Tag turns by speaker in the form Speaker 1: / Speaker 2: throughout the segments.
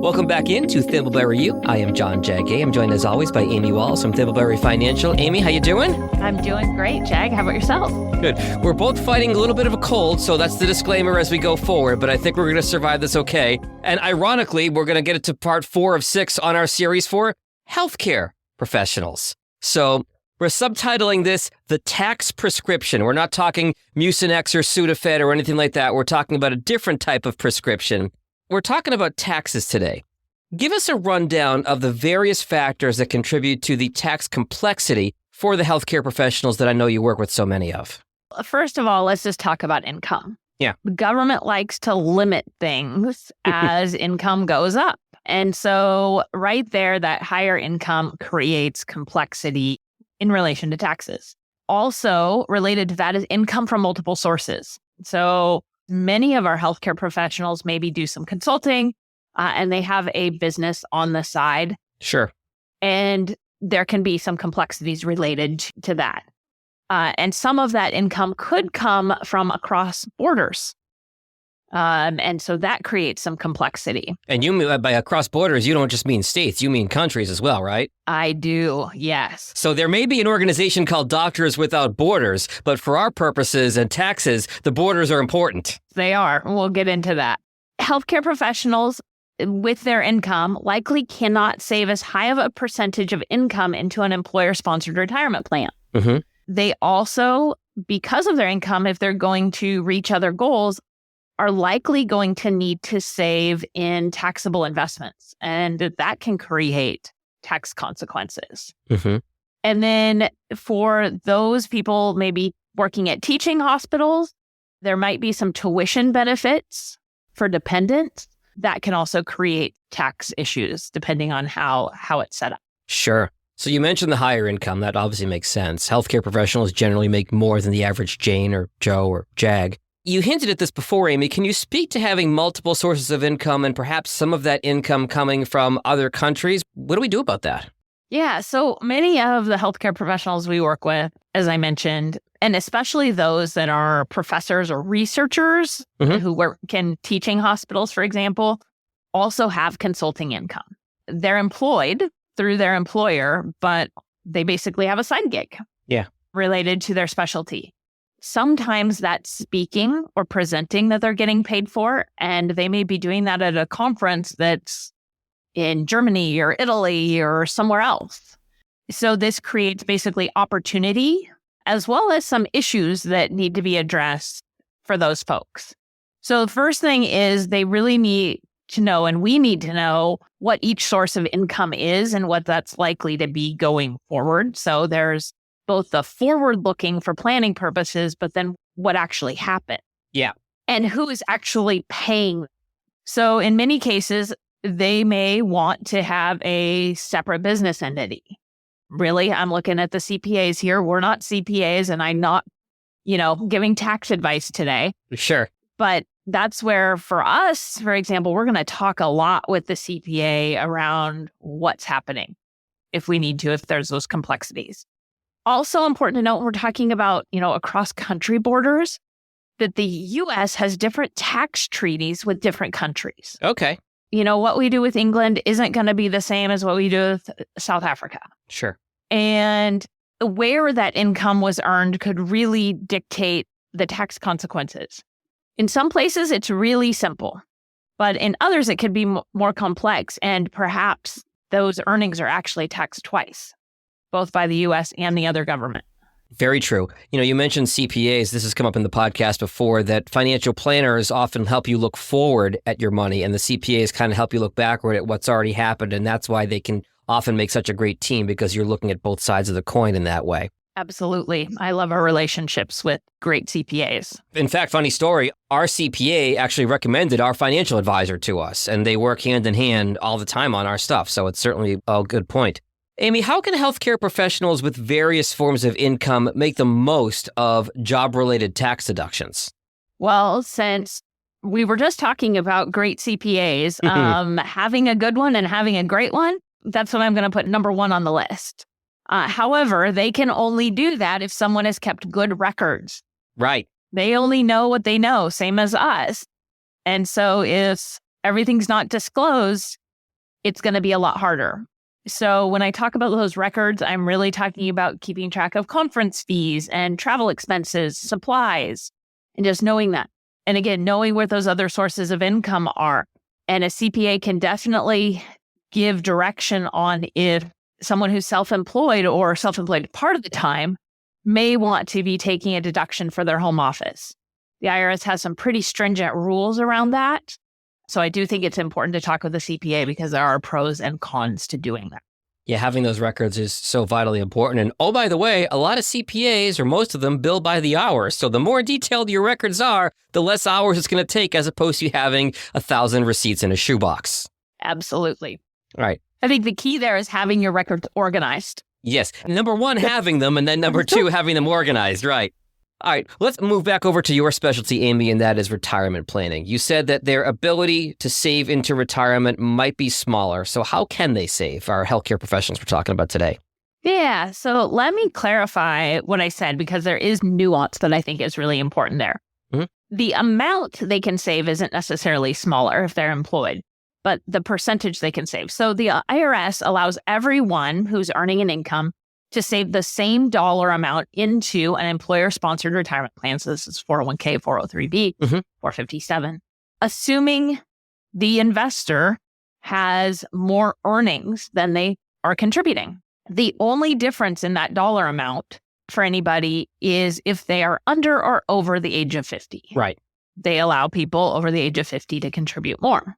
Speaker 1: Welcome back into Thimbleberry U. I am John Jagay. I'm joined as always by Amy Walls from Thimbleberry Financial. Amy, how you doing?
Speaker 2: I'm doing great, Jag. How about yourself?
Speaker 1: Good. We're both fighting a little bit of a cold, so that's the disclaimer as we go forward, but I think we're going to survive this okay. And ironically, we're going to get it to part 4 of 6 on our series for healthcare professionals. So we're subtitling this The Tax Prescription. We're not talking Mucinex or Sudafed or anything like that. We're talking about a different type of prescription. We're talking about taxes today. Give us a rundown of the various factors that contribute to the tax complexity for the healthcare professionals that I know you work with so many of.
Speaker 2: First of all, let's just talk about income.
Speaker 1: Yeah.
Speaker 2: The government likes to limit things as income goes up. And so right there, that higher income creates complexity in relation to taxes. Also related to that is income from multiple sources. So many of our healthcare professionals maybe do some consulting and they have a business on the side.
Speaker 1: Sure.
Speaker 2: And there can be some complexities related to that. And some of that income could come from across borders. And so that creates some complexity.
Speaker 1: And you mean by across borders, you don't just mean states, you mean countries as well, right?
Speaker 2: I do, yes.
Speaker 1: So there may be an organization called Doctors Without Borders, but for our purposes and taxes, the borders are important.
Speaker 2: They are. We'll get into that. Healthcare professionals with their income likely cannot save as high of a percentage of income into an employer-sponsored retirement plan.
Speaker 1: Mm-hmm.
Speaker 2: They also, because of their income, if they're going to reach other goals, are likely going to need to save in taxable investments. And that can create tax consequences.
Speaker 1: Mm-hmm.
Speaker 2: And then for those people maybe working at teaching hospitals, there might be some tuition benefits for dependents that can also create tax issues depending on how it's set up.
Speaker 1: Sure. So you mentioned the higher income. That obviously makes sense. Healthcare professionals generally make more than the average Jane or Joe or Jag. You hinted at this before, Amy. Can you speak to having multiple sources of income and perhaps some of that income coming from other countries? What do we do about that?
Speaker 2: Yeah, so many of the healthcare professionals we work with, as I mentioned, and especially those that are professors or researchers who work in teaching hospitals, for example, also have consulting income. They're employed through their employer, but they basically have a side gig related to their specialty. Sometimes that's speaking or presenting that they're getting paid for, and they may be doing that at a conference that's in Germany or Italy or somewhere else. So this creates basically opportunity as well as some issues that need to be addressed for those folks. So the first thing is they really need to know, and we need to know, what each source of income is and what that's likely to be going forward. So there's both the forward looking for planning purposes, but then what actually happened.
Speaker 1: Yeah.
Speaker 2: And who is actually paying. So in many cases, they may want to have a separate business entity. Really, I'm looking at the CPAs here. We're not CPAs, and I'm not, giving tax advice today.
Speaker 1: Sure.
Speaker 2: But that's where, for us, for example, we're going to talk a lot with the CPA around what's happening if we need to, if there's those complexities. Also important to note, we're talking about, across country borders, that the U.S. has different tax treaties with different countries.
Speaker 1: Okay.
Speaker 2: What we do with England isn't going to be the same as what we do with South Africa.
Speaker 1: Sure.
Speaker 2: And where that income was earned could really dictate the tax consequences. In some places, it's really simple, but in others, it could be more complex, and perhaps those earnings are actually taxed twice, both by the U.S. and the other government.
Speaker 1: Very true. You mentioned CPAs. This has come up in the podcast before, that financial planners often help you look forward at your money, and the CPAs kind of help you look backward at what's already happened. And that's why they can often make such a great team, because you're looking at both sides of the coin in that way.
Speaker 2: Absolutely. I love our relationships with great CPAs.
Speaker 1: In fact, funny story, our CPA actually recommended our financial advisor to us, and they work hand in hand all the time on our stuff. So it's certainly a good point. Amy, how can healthcare professionals with various forms of income make the most of job-related tax deductions?
Speaker 2: Well, since we were just talking about great CPAs, having a good one and having a great one, that's what I'm going to put number 1 on the list. However, they can only do that if someone has kept good records.
Speaker 1: Right.
Speaker 2: They only know what they know, same as us. And so if everything's not disclosed, it's going to be a lot harder. So when I talk about those records, I'm really talking about keeping track of conference fees and travel expenses, supplies, and just knowing that. And again, knowing what those other sources of income are. And a CPA can definitely give direction on if someone who's self-employed or self-employed part of the time may want to be taking a deduction for their home office. The IRS has some pretty stringent rules around that. So I do think it's important to talk with the CPA because there are pros and cons to doing that.
Speaker 1: Yeah, having those records is so vitally important. And oh, by the way, a lot of CPAs, or most of them, bill by the hour. So the more detailed your records are, the less hours it's going to take as opposed to having 1,000 receipts in a shoebox.
Speaker 2: Absolutely.
Speaker 1: All right.
Speaker 2: I think the key there is having your records organized.
Speaker 1: Yes. Number one, having them, and then number two, having them organized. Right. All right, let's move back over to your specialty, Amy, and that is retirement planning. You said that their ability to save into retirement might be smaller. So how can they save, our healthcare professionals we're talking about today?
Speaker 2: Yeah, so let me clarify what I said because there is nuance that I think is really important there. Mm-hmm. The amount they can save isn't necessarily smaller if they're employed, but the percentage they can save. So the IRS allows everyone who's earning an income to save the same dollar amount into an employer-sponsored retirement plan. So this is 401k, 403b, 457, assuming the investor has more earnings than they are contributing. The only difference in that dollar amount for anybody is if they are under or over the age of 50.
Speaker 1: Right.
Speaker 2: They allow people over the age of 50 to contribute more.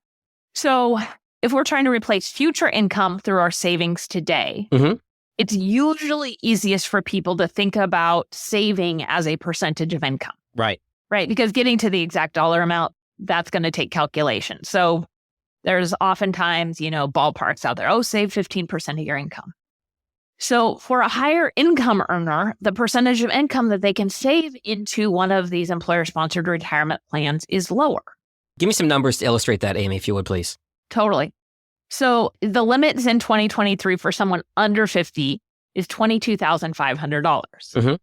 Speaker 2: So if we're trying to replace future income through our savings today, it's usually easiest for people to think about saving as a percentage of income.
Speaker 1: Right.
Speaker 2: Right. Because getting to the exact dollar amount, that's going to take calculation. So there's oftentimes, ballparks out there. Oh, save 15% of your income. So for a higher income earner, the percentage of income that they can save into one of these employer-sponsored retirement plans is lower.
Speaker 1: Give me some numbers to illustrate that, Amy, if you would, please.
Speaker 2: Totally. So the limits in 2023 for someone under 50 is $22,500.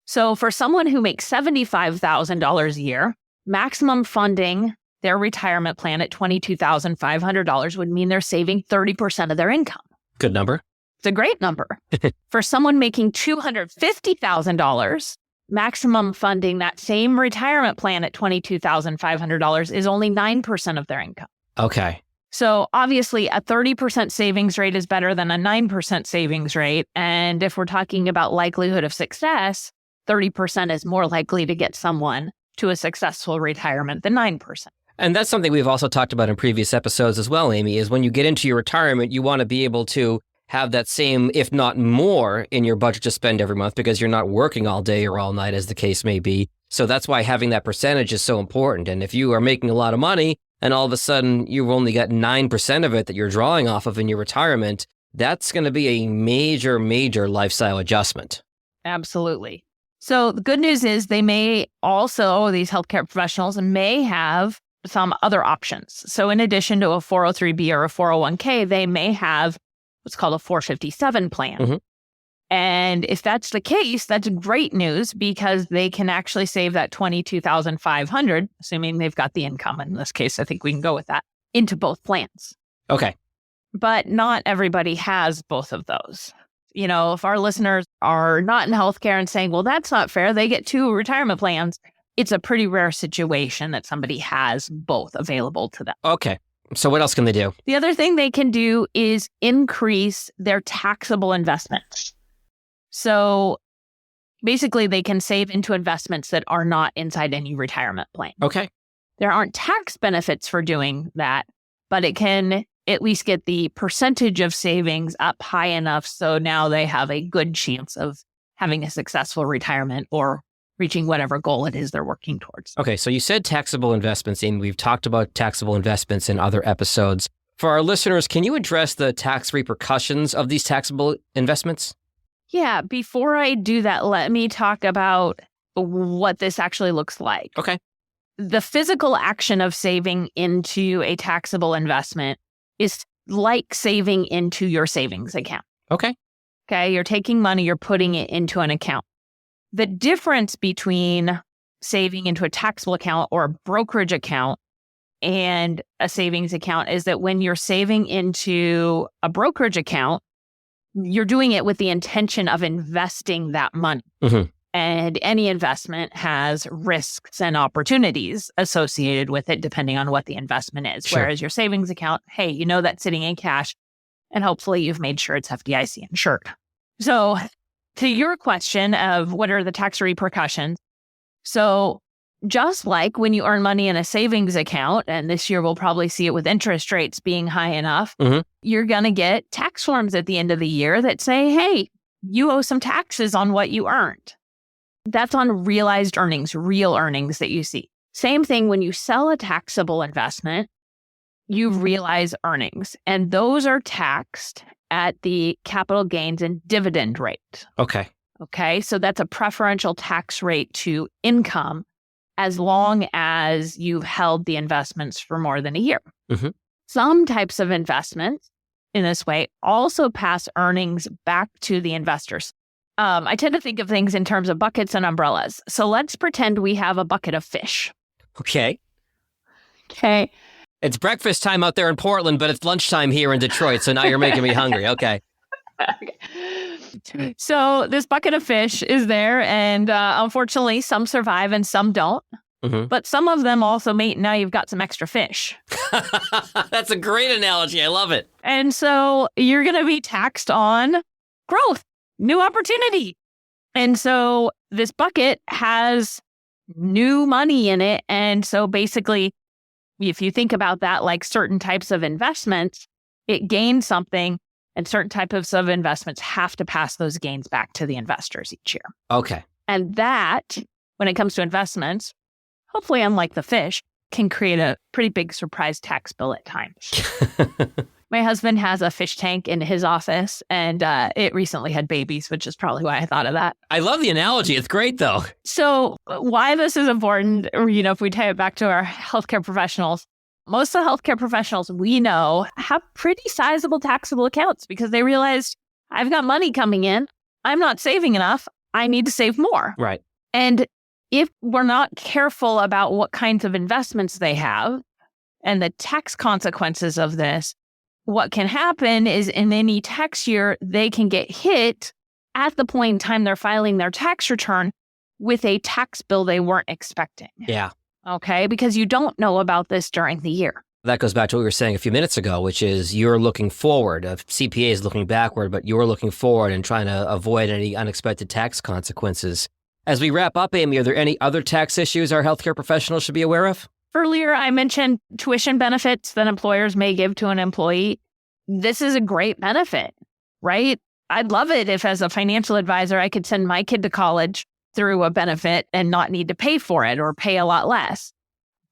Speaker 2: So for someone who makes $75,000 a year, maximum funding their retirement plan at $22,500 would mean they're saving 30% of their income.
Speaker 1: Good number.
Speaker 2: It's a great number. For someone making $250,000, maximum funding that same retirement plan at $22,500 is only 9% of their income.
Speaker 1: Okay.
Speaker 2: So obviously a 30% savings rate is better than a 9% savings rate. And if we're talking about likelihood of success, 30% is more likely to get someone to a successful retirement than 9%.
Speaker 1: And that's something we've also talked about in previous episodes as well, Amy, is when you get into your retirement, you want to be able to have that same, if not more, in your budget to spend every month because you're not working all day or all night, as the case may be. So that's why having that percentage is so important. And if you are making a lot of money, and all of a sudden you've only got 9% of it that you're drawing off of in your retirement, that's going to be a major, major lifestyle adjustment.
Speaker 2: Absolutely. So the good news is they may also, these healthcare professionals may have some other options. So in addition to a 403b or a 401k, they may have what's called a 457 plan. And if that's the case, that's great news because they can actually save that $22,500, assuming they've got the income. In this case, I think we can go with that, into both plans.
Speaker 1: Okay.
Speaker 2: But not everybody has both of those. If our listeners are not in healthcare and saying, well, that's not fair, they get two retirement plans, it's a pretty rare situation that somebody has both available to them.
Speaker 1: Okay. So what else can they do?
Speaker 2: The other thing they can do is increase their taxable investments. So basically, they can save into investments that are not inside any retirement plan.
Speaker 1: Okay.
Speaker 2: There aren't tax benefits for doing that, but it can at least get the percentage of savings up high enough so now they have a good chance of having a successful retirement or reaching whatever goal it is they're working towards.
Speaker 1: Okay, so you said taxable investments, and we've talked about taxable investments in other episodes. For our listeners, can you address the tax repercussions of these taxable investments?
Speaker 2: Yeah, before I do that, let me talk about what this actually looks like.
Speaker 1: Okay.
Speaker 2: The physical action of saving into a taxable investment is like saving into your savings account.
Speaker 1: Okay.
Speaker 2: Okay, you're taking money, you're putting it into an account. The difference between saving into a taxable account or a brokerage account and a savings account is that when you're saving into a brokerage account, you're doing it with the intention of investing that money.
Speaker 1: Mm-hmm.
Speaker 2: And any investment has risks and opportunities associated with it, depending on what the investment is.
Speaker 1: Sure.
Speaker 2: Whereas your savings account, hey, you know that's sitting in cash, and hopefully you've made sure it's FDIC insured. So to your question of what are the tax repercussions, so just like when you earn money in a savings account, and this year we'll probably see it with interest rates being high enough, you're going to get tax forms at the end of the year that say, hey, you owe some taxes on what you earned. That's on realized earnings, real earnings that you see. Same thing when you sell a taxable investment, you realize earnings, and those are taxed at the capital gains and dividend rate. Okay, so that's a preferential tax rate to income as long as you've held the investments for more than a year. Some types of investments in this way also pass earnings back to the investors. I tend to think of things in terms of buckets and umbrellas. So let's pretend we have a bucket of fish.
Speaker 1: Okay.
Speaker 2: Okay.
Speaker 1: It's breakfast time out there in Portland, but it's lunchtime here in Detroit. So now you're making me hungry. Okay.
Speaker 2: So this bucket of fish is there. And unfortunately, some survive and some don't. But some of them also mate. Now you've got some extra fish.
Speaker 1: That's a great analogy. I love it.
Speaker 2: And so you're going to be taxed on growth. New opportunity. And so this bucket has new money in it. And so basically, if you think about that, like certain types of investments, it gains something, and certain types of investments have to pass those gains back to the investors each year.
Speaker 1: Okay.
Speaker 2: And that, when it comes to investments, hopefully unlike the fish, can create a pretty big surprise tax bill at times. My husband has a fish tank in his office, and it recently had babies, which is probably why I thought of that.
Speaker 1: I love the analogy. It's great, though.
Speaker 2: So why this is important, if we tie it back to our healthcare professionals, most of the healthcare professionals we know have pretty sizable taxable accounts because they realized, I've got money coming in. I'm not saving enough. I need to save more.
Speaker 1: Right.
Speaker 2: And if we're not careful about what kinds of investments they have and the tax consequences of this, what can happen is in any tax year, they can get hit at the point in time they're filing their tax return with a tax bill they weren't expecting.
Speaker 1: Yeah.
Speaker 2: Okay, because you don't know about this during the year.
Speaker 1: That goes back to what we were saying a few minutes ago, which is you're looking forward. A CPA is looking backward, but you're looking forward and trying to avoid any unexpected tax consequences. As we wrap up, Amy, are there any other tax issues our healthcare professionals should be aware of?
Speaker 2: Earlier, I mentioned tuition benefits that employers may give to an employee. This is a great benefit, right? I'd love it if, as a financial advisor, I could send my kid to college through a benefit and not need to pay for it or pay a lot less.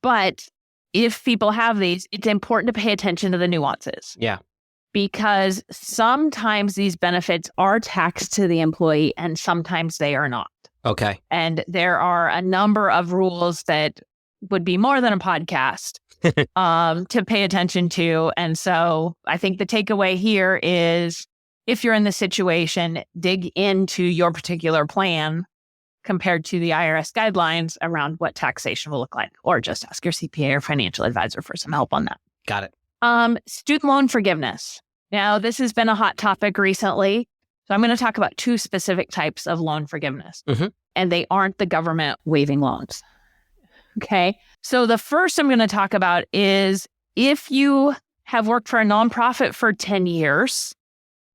Speaker 2: But if people have these, it's important to pay attention to the nuances.
Speaker 1: Yeah.
Speaker 2: Because sometimes these benefits are taxed to the employee and sometimes they are not.
Speaker 1: Okay.
Speaker 2: And there are a number of rules that would be more than a podcast to pay attention to. And so I think the takeaway here is if you're in the situation, dig into your particular plan compared to the IRS guidelines around what taxation will look like, or just ask your CPA or financial advisor for some help on that.
Speaker 1: Got it.
Speaker 2: Student loan forgiveness. Now, this has been a hot topic recently. So I'm going to talk about two specific types of loan forgiveness, and they aren't the government waiving loans. Okay. So the first I'm going to talk about is if you have worked for a nonprofit for 10 years,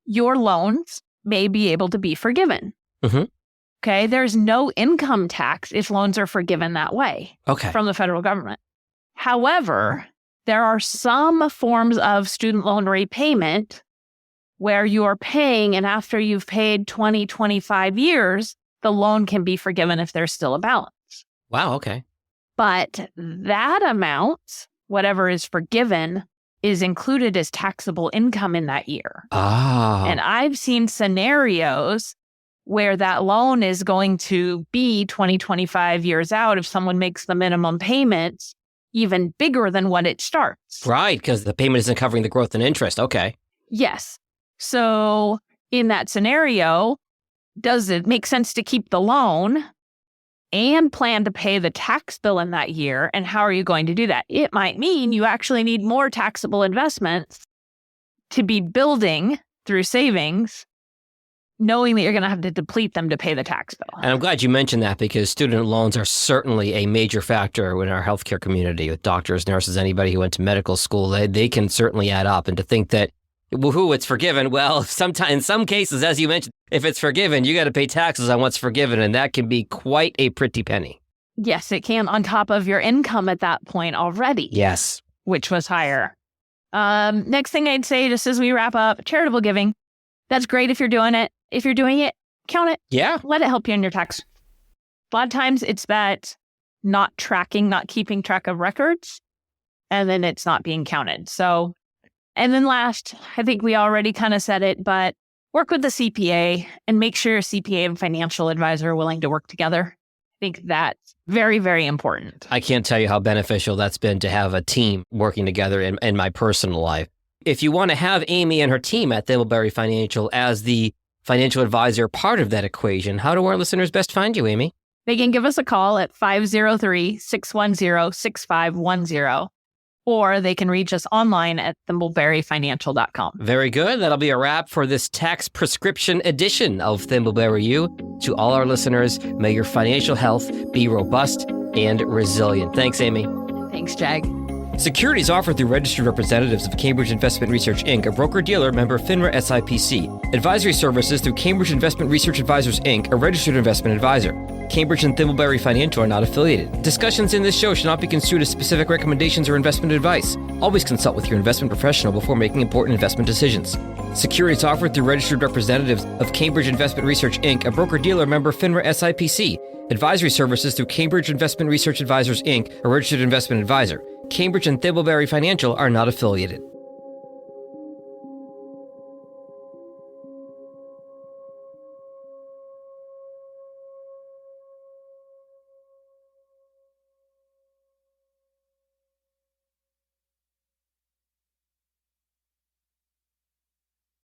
Speaker 2: your loans may be able to be forgiven. Okay. There's no income tax if loans are forgiven that way from the federal government. However, there are some forms of student loan repayment where you are paying, and after you've paid 20, 25 years, the loan can be forgiven if there's still a balance.
Speaker 1: Wow, okay.
Speaker 2: But that amount, whatever is forgiven, is included as taxable income in that year. And I've seen scenarios where that loan is going to be 20, 25 years out if someone makes the minimum payments even bigger than what it starts.
Speaker 1: Right, because the payment isn't covering the growth and interest. Okay.
Speaker 2: Yes. So in that scenario, does it make sense to keep the loan and plan to pay the tax bill in that year. And how are you going to do that? It might mean you actually need more taxable investments to be building through savings, knowing that you're going to have to deplete them to pay the tax bill.
Speaker 1: And I'm glad you mentioned that, because student loans are certainly a major factor in our healthcare community with doctors, nurses, anybody who went to medical school. They can certainly add up. And to think that, woohoo, it's forgiven. Well, sometimes, in some cases, as you mentioned, if it's forgiven, you got to pay taxes on what's forgiven. And that can be quite a pretty penny.
Speaker 2: Yes, it can, on top of your income at that point already.
Speaker 1: Yes.
Speaker 2: Which was higher. Next thing I'd say, just as we wrap up, charitable giving. That's great if you're doing it. If you're doing it, count it.
Speaker 1: Yeah.
Speaker 2: Let it help you in your tax. A lot of times it's that not keeping track of records, and then it's not being counted. So, and then last, I think we already kind of said it, but work with the CPA and make sure your CPA and financial advisor are willing to work together. I think that's very, very important.
Speaker 1: I can't tell you how beneficial that's been to have a team working together in my personal life. If you want to have Amy and her team at Thimbleberry Financial as the financial advisor part of that equation, how do our listeners best find you, Amy?
Speaker 2: They can give us a call at 503-610-6510, or they can reach us online at thimbleberryfinancial.com.
Speaker 1: Very good. That'll be a wrap for this tax prescription edition of Thimbleberry U. To all our listeners, may your financial health be robust and resilient. Thanks, Amy.
Speaker 2: Thanks, Jag.
Speaker 1: Securities offered through registered representatives of Cambridge Investment Research, Inc., a broker-dealer member FINRA SIPC. Advisory services through Cambridge Investment Research Advisors, Inc., a registered investment advisor. Cambridge and Thimbleberry Financial are not affiliated. Discussions in this show should not be construed as specific recommendations or investment advice. Always consult with your investment professional before making important investment decisions. Securities offered through registered representatives of Cambridge Investment Research, Inc., a broker-dealer member FINRA SIPC. Advisory services through Cambridge Investment Research Advisors, Inc., a registered investment advisor. Cambridge and Thimbleberry Financial are not affiliated.